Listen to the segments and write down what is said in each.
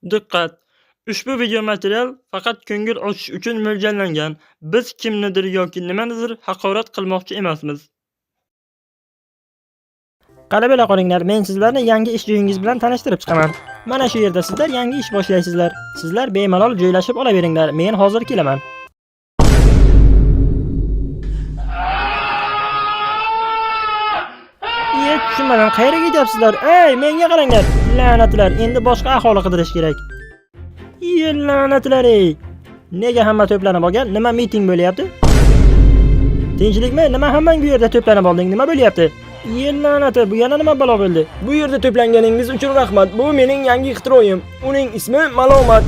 Diqqat! Ushbu video material faqat ko'ngil ochish uchun mo'ljallangan. Biz kimnidir yoki nimanidir haqorat qilmoqchi emasmiz. Qara bila qolinglar, men sizlarni yangi ish joyingiz bilan tanishtirib chiqaman. Mana shu yerda sizlar yangi ish boshlaysizlar. Sizlar bemalol joylashib olaveringlar. Men hozir kelaman. Tushunmadim, qayerga ketyapsizlar? Ey, menga qaranglar. La'natlar, endi boshqa aholi qidirish kerak. La'natlar ey. Nega hamma to'planib olgan? Nima miting bo'lyapti? Tinchlikmi? Nima hammang bu yerda to'planib olding? Nima bo'lyapti? La'nati, bu yana nima balo bo'ldi? Bu yerda to'planganingiz uchun rahmat. Bu mening yangi ixtiroyim. Uning ismi Malomat.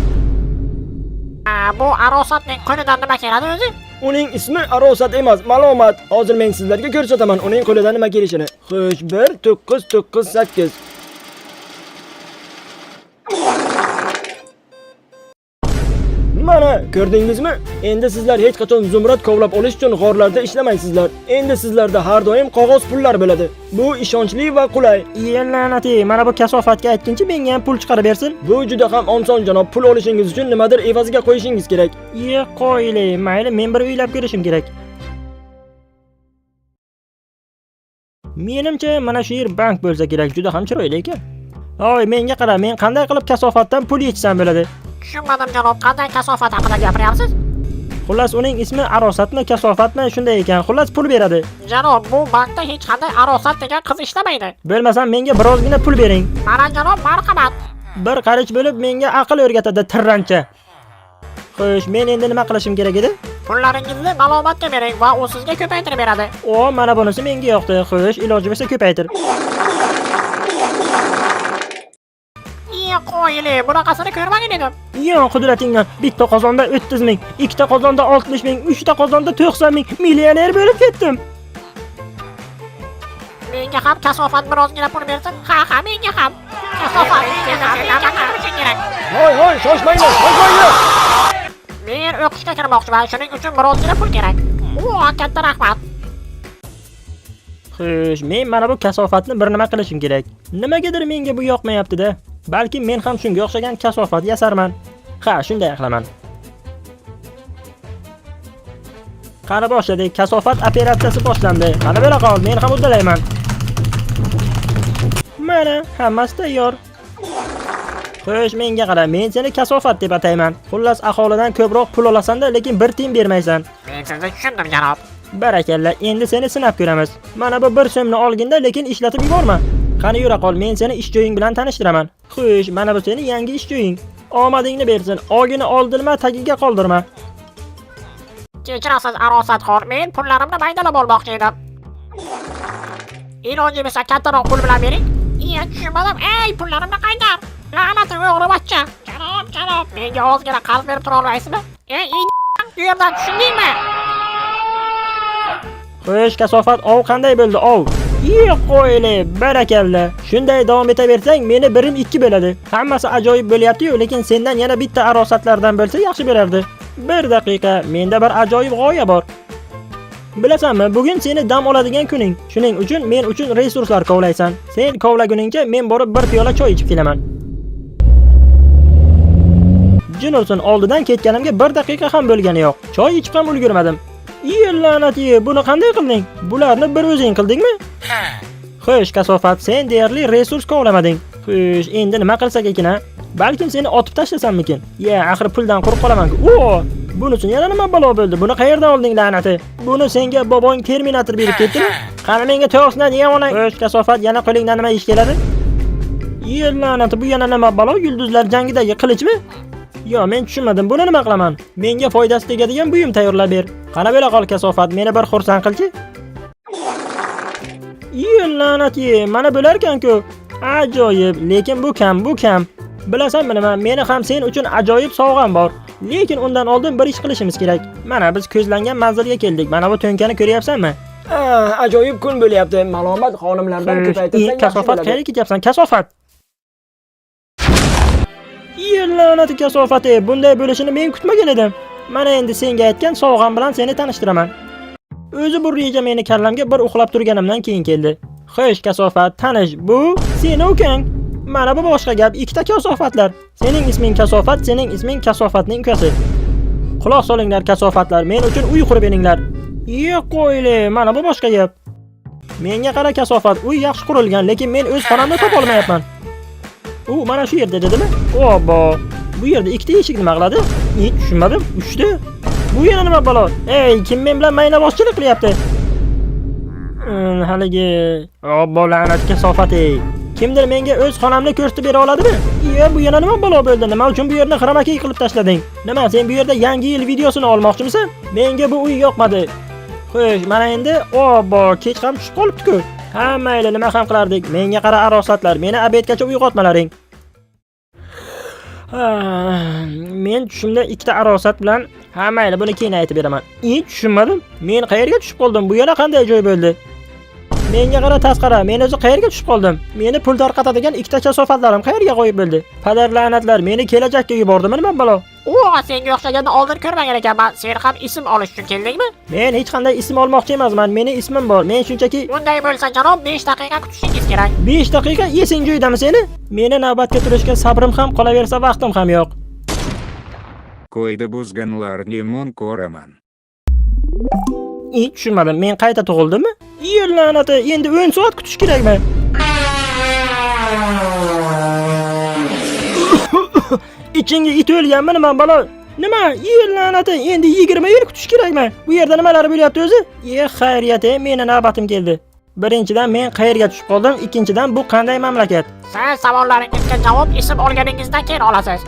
Bu arosatning qo'lidan nima keladi o'zi? Uning ismi arosat emas, Malomat. Hozir men sizlarga ko'rsataman uning qo'lidan nima kelishini. Xo'sh, 1998. Mana, ko'rdingizmi? Endi sizlar hech qachon zumrad kovlab olish uchun g'orlarda ishlamaysizlar. Endi sizlarda har doim qog'oz pullar bo'ladi. Bu ishonchli va qulay. La'nati, mana bu kasofatga aytguncha menga ham pul chiqarib bersin. Bu juda ham oson janob. Pul olishingiz uchun nimadir evaziga qo'yishingiz kerak. Qo'yli, mayli, men bir uylab ko'rishim kerak. Menimcha mana shu yer bank bo'lsa kerak, juda ham chiroyli ekan. Voy, menga qara, men qanday qilib kasofatdan pul yechsam bo'ladi? Tushunmadim janob, qanday kasofat haqida gapiryapsiz? Xullas, uning ismi arosatmi, kasofatmi shunday ekan. Xullas, pul beradi. Janob, bu bankda hech qanday arosat degan qiz ishlamaydi. Bo'lmasa menga birozgina pul bering. Mana janob, marhamat. Bir qarich bo'lib menga aql o'rgatadi tirrancha. Xo'sh, men endi nima qilishim kerak edi? Pullaringizni Malomatga bering va u sizga ko'paytirib beradi. Mana bunisi menga yoqdi. Xo'sh, iloji bo'lsa ko'paytir. Qo'yli, bunaqasini ko'rmagan edim. Qudratingdan bitta qozonda 30 ming, ikkita qozonda 60 ming, uchta qozonda 90 ming millioner bo'lib ketdim. Menga ham kasofat birozgina pul bersin. Ha, menga ham. Kasofat kerak. Hoy, shoshmanglar, shoshmanglar. Men o'qishga kirmoqchiman, shuning uchun birozgina pul kerak. Katta rahmat. Xo'sh, men mana bu kasofatni bir nima qilishim kerak. Nimagadir menga bu yoqmayapti-da. Balki men ham shunga o'xshagan kasofat yasarman. Ha, shunday qilaman. Qara boshladik, kasofat operatsiyasi boshlandi. Qana bera qol, men ham uddalayman. Mana, hammasi tayyor. Xo'sh, menga qara, men seni kasofat deb atayman. Xullas, aholidan ko'proq pul olasan-da, lekin bir tiyin bermaysan. Men sizni tushundim, janob. Barakalla, endi seni sinab ko'ramiz. Mana bu 1 so'mni olginda, lekin ishlatib yuborma. Qani yura qol, men seni ish joying bilan tanishtiraman. Xo'sh, mana bu seni yangi ish joying. Omadingni bersin. Ogini oldirma, tagiga qoldirma. Kechirasiz arosatxo'r, men pullarimni maydalab olmoqchi edim. Iloji bo'lsa kattaroq pul bilan bering. Tushunmadim. Ey, pullarimni qaytar. La'nati o'g'ri bachcha. Janob, menga ozgina qarz berib tura olmaysizmi? Ey, bu yerdan tushundingmi? Xo'sh, kasofat, qanday bo'ldi? Qo'yli, barakalla. Shunday davom etaversang, meni birim 2 bo'ladi. Hammasi ajoyib bo'lyapti-yu, lekin sendan yana bitta arosatlardan bo'lsa yaxshi bo'lardi. Bir daqiqa, menda bir ajoyib g'oya bor. Bilasanmi, bugun seni dam oladigan kuning. Shuning uchun men uchun resurslar kovlaysan. Sen kovlaguningcha men borib bir piyola choy ichib kelaman. Jinursin, oldidan ketganimga 1 daqiqa ham bo'lgani yo'q. Choy ichib ham ulgurmadim. La'nati, buni qanday qilding? Bularni bir o'zing qildingmi? Xo'sh, kasofat, sen deyarli resurs kovlamading. Xo'sh, endi nima qilsak ekan? Balkim seni otib tashlasammikin? Axir puldan quruq qolaman-ku. Bunisi yana nima balo bo'ldi? Buni qayerdan olding, la'nati? Buni senga bobong Terminator berib ketdimi? Qani menga to'g'risini degan onang. Xo'sh, kasofat, yana qo'lingdan nima ish keladi? La'nati, bu yana nima balo? Yulduzlar jangidagi qilichmi? Men tushunmadim. Buni nima qilaman? Menga foydasi tegadigan buyum tayyorlab ber. Qana bo'la qol, kasofat, meni bir xursand qilchi. La'nati, mana bo'lar ekan-ku. Ajoyib, lekin bu kam. Bilasanmi nima? Meni ham sen uchun ajoyib sovg'am bor. Lekin undan oldin bir ish qilishimiz kerak. Mana biz ko'zlangan manzilga keldik. Mana bu to'nkani ko'ryapsanmi? Ajoyib kun bo'lyapti. Malomat xonimlardan ko'paytirsak, kasofat, qayerga ketyapsan? Kasofat. La'nati kasofati, bunday bo'lishini men kutmagan edim. Mana endi senga aytgan sovg'am bilan seni tanishtiraman. O'zi bu reja meni kallamga bir uxlab turganimdan keyin keldi. Xo'sh, kasofat, tanish, bu seni ukang. Mana bu boshqa gap, ikkita kasofatlar. Sening isming kasofat, sening isming kasofatning ukasi. Quloq solinglar kasofatlar, men uchun uy qurib beringlar. Yo'q qo'yli, mana bu boshqa gap. Menga qara kasofat, uy yaxshi qurilgan, lekin men o'z xonamni topa olmayapman. Mana shu yerda dedimi? Obbo. Bu yerda ikkita eshik nima qiladi? Tushunmadim. Uchta. Bu yana nima balo? Ey, kim men bilan maynavozchilik qilyapti? Haligi, obbo la'nat kasofat ey. Kimdir menga o'z xonamni ko'rsatib bera oladimi? Bu yana nima balo bo'ldi? Nima uchun bu yerni xiromaki qilib tashlading? Nima, sen bu yerda yangi yil videosini olmoqchimisan? Menga bu uy yoqmadi. Xo'sh, mana endi obbo, kech ham tushib qolibdi-ku. Ha, mayli, nima ham qilardik? Menga qara arosatlar, meni abedgacha uyg'otmalaring. Men tushimda ikkita arosat bilan, ha mayli, buni keyin aytib beraman. Tushunmadim. Men qayerga tushib qoldim? Bu yana qanday joy bo'ldi? Menga qara tasqara, men o'zi qayerga tushib qoldim? Meni pul tarqatadigan ikkita kasofatlarim qayerga qo'yib bo'ldi? Padar la'natlar, meni kelajakka yubordimi nima balo? Senga o'xshaganni oldin ko'rmagan ekanman. Sen ham ism olish uchun keldingmi? Men hech qanday ism olmoqchi emasman. Meni ismim bor. Men shunchaki bunday bo'lsa, janob, 5 daqiqa kutishingiz kerak. 5 daqiqa esing joyidami seni? Meni navbatga turishga sabrim ham qolaversa, vaqtim ham yo'q. Qo'ydi buzganlar limon ko'raman. Tushunmadim. Men qayta tug'ildimmi? Yer la'nati, endi 10 soat kutish kerakmi? Ichingga it o'lganmi nima balo? Nima? Yer la'nati, endi 20 yil kutish kerakmi? Bu yerda nimalar bo'lyapti o'zi? Xayriyat, meni navbatim keldi. Birinchidan men qayerga tushib qoldim, ikkinchidan bu qanday mamlakat? Siz savollaringizga javob ism olganingizdan keyin olasiz.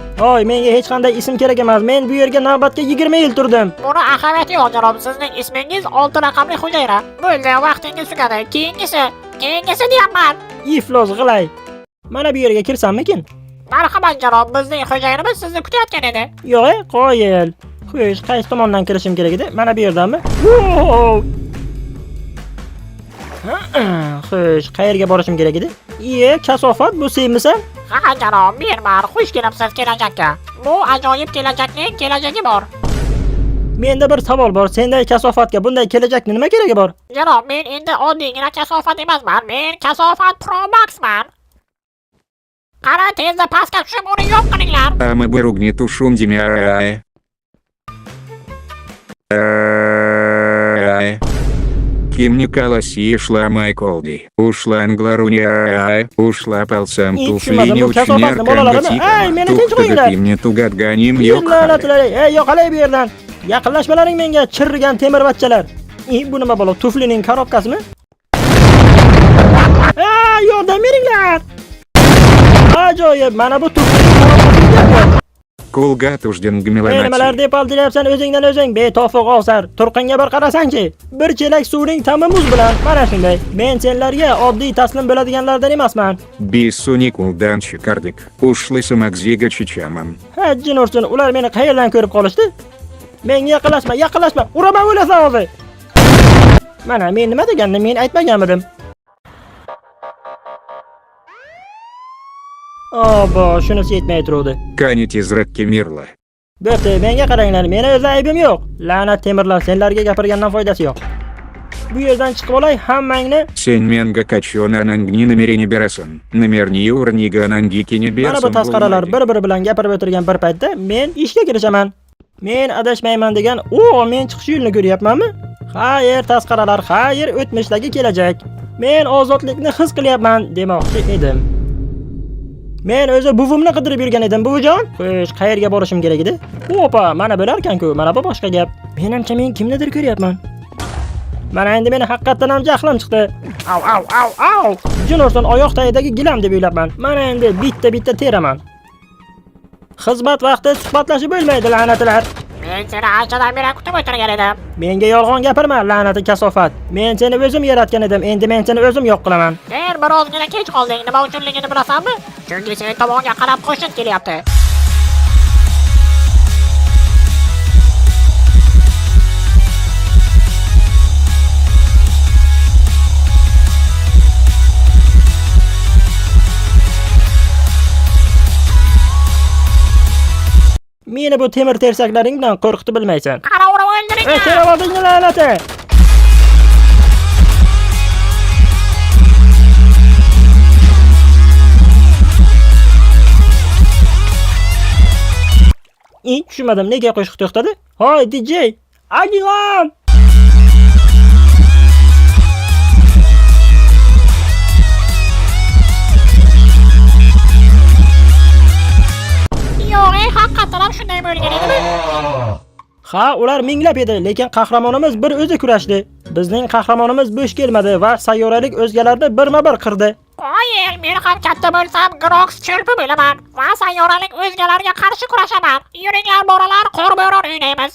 Menga hech qanday ism kerak emas. Men bu yerga navbatga 20 yil turdim. Buni ahamiyati yo'q, janob. Sizning ismingiz 6 raqamli hujayra. Bo'ldi, vaqtingiz tugadi. Keyingisi deyapman. Iflos g'ilay. Mana bu yerga kirsammikin? Marhamat janob, bizning xo'jayinimiz sizni kutayotgan edi. Yo'q, qoyil. Xo'sh, qaysi tomondan kirishim kerak edi? Mana bu yerdanmi? Xo'sh, qayerga borishim kerak edi? Kasofat, bu senmisan? Ha janob, men xush kelibsiz kelajakka. Bu ajoyib kelajakning kelajagi bor. Menda bir savol bor. Senday kasofatga bunday kelajakning nima keragi bor? Janob, men endi oddiygina kasofat emasman. Men kasofat Pro Maxman. Qara, tezda pastga tushib uni yo'q qilinglar. Мы выругнет ушум демиарай. Ким Николаси шла Майколди. Ушла Англаруния. Ушла полсам туфлини учмер кангатикам. Кимне тугатганим yo'q. Yo'qolay bu yerdan. Yaqinlashmalaring menga, chirrigan temirvatchalar. Bu nima bo'lo? Tuflining korobkasimi? Yordam beringlar. Ajoyib, mana bu tuflining korobkasi. Kulgat ujden gmilanati. Nimalar deb oldiryapsan o'zingdan o'zing? Betofiq ovsar. Turqinga bir qarasangchi. Bir chelak suvning ta'mi muz bilan. Mana shunday. Men senlarga oddiy taslim bo'ladiganlardan emasman. Bisunikuldan chiqardik. Ushli magziga chichaman. Jin ursin, ular meni qayerdan ko'rib qolishdi? Menga yaqinlashma. Uraman o'lasan hozir. Mana men nima deganni men aytmaganmidim. Shunisi yetmay turdi. Kanit izrakki mirla. Bo'pti, menga qaranglar, meni o'z aybim yo'q. La'nat temirlar, senlarga gapirgandan foydasi yo'q. Bu yerdan chiqib olay, hammangni. Sen menga qachonanangni namerini berasan. Namerni o'rniga anangiki ne bersan. Mana bu tasqaralar bir-biri bilan gapirib o'tirgan bir paytda men ishga kirishaman. Men adashmayman degan, men chiqish yo'lini ko'ryapmanmi? Xayr tasqaralar, xayr o'tmishdagi kelajak. Men ozodlikni his qilyapman demoqchi edim. Men o'zi buvimni qidirib yurgan edim, buvijon. Xo'sh, qayerga borishim kerak edi? Mana bo'lar ekan-ku, mana bu boshqa gap. Menimcha men kimnidir ko'ryapman. Mana endi meni haqiqatan ham jahlim chiqdi. Au. Jin ursin, oyoq tagidagi gilam deb o'ylabman. Mana endi bitta teraman. Xizmat vaqti suhbatlashib bo'lmaydi, la'natlar. Men seni anchadan beri kutib o'tirgan edim. Menga yolg'on gapirma, la'nati kasofat. Men seni o'zim yaratgan edim, endi men seni o'zim yo'q qilaman. Sen birozgina kech qolding, nima uchunligini bilasanmi? Chunki sen tomonga qarab qo'shin kelyapti. Meni bu temir tersaklaring bilan qo'rqitib bilmaysan. Qara, urib o'ldiring. Kela olding la'nati. Tushunmadim, nega qo'shiq to'xtadi? Hoy DJ, Agilan! Yo'q, haqiqatan ham shunday bo'lgan edimi? Ha, ular minglab edi, lekin qahramonimiz bir o'zi kurashdi. Bizning qahramonimiz bo'sh kelmadi va sayyoralik o'zgalarni birma-bir qirdi. Qoyil, men ham katta bo'lsam Grox cho'lpi bo'laman va sayyoralik o'zgalarga qarshi kurashaman. Yuringlar bolalar, qo'rbo'ron o'ynaymiz.